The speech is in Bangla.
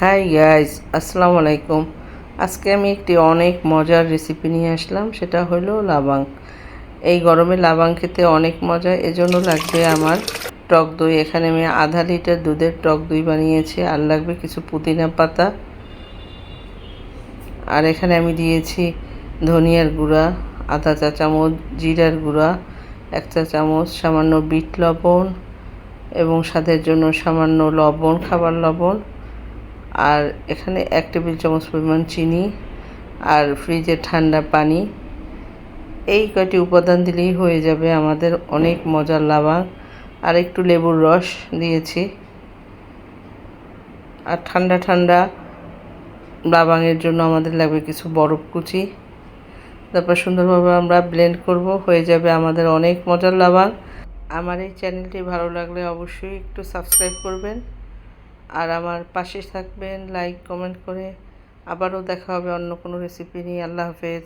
হাই গাইস, আসসালামু আলাইকুম। আজকে আমি একটি অনেক মজার রেসিপি নিয়ে আসলাম, সেটা হলো লাবাং। এই গরমে লাবাং খেতে অনেক মজা, এজন্য লাগবে আমার টক দই। এখানে আমি আধা লিটার দুধের টক দই বানিয়েছি। আর লাগবে কিছু পুদিনা পাতা। আর এখানে আমি দিয়েছি ধনিয়ার গুঁড়া আধা চা চামচ, জিরার গুঁড়া 1 চা চামচ, সামান্য বিট লবণ এবং স্বাদের জন্য সামান্য লবণ, খাবার লবণ। আর এখানে 1 টেবিল চামচ পরিমাণ চিনি আর ফ্রিজের ঠান্ডা পানি। এই কয়টি উপাদান দিলেই হয়ে যাবে আমাদের অনেক মজার লাবাং। আর একটু লেবুর রস দিয়েছি। আর ঠান্ডা ঠান্ডা লাবাংয়ের জন্য আমাদের লাগবে কিছু বরফ কুচি। তারপর সুন্দরভাবে আমরা ব্লেন্ড করব, হয়ে যাবে আমাদের অনেক মজার লাবাং। আমার এই চ্যানেলটি ভালো লাগলে অবশ্যই একটু সাবস্ক্রাইব করবেন আর আমার পাশে থাকবেন লাইক কমেন্ট করে। আবারও দেখা হবে অন্য কোনো রেসিপি নিয়ে। আল্লাহ হাফেজ।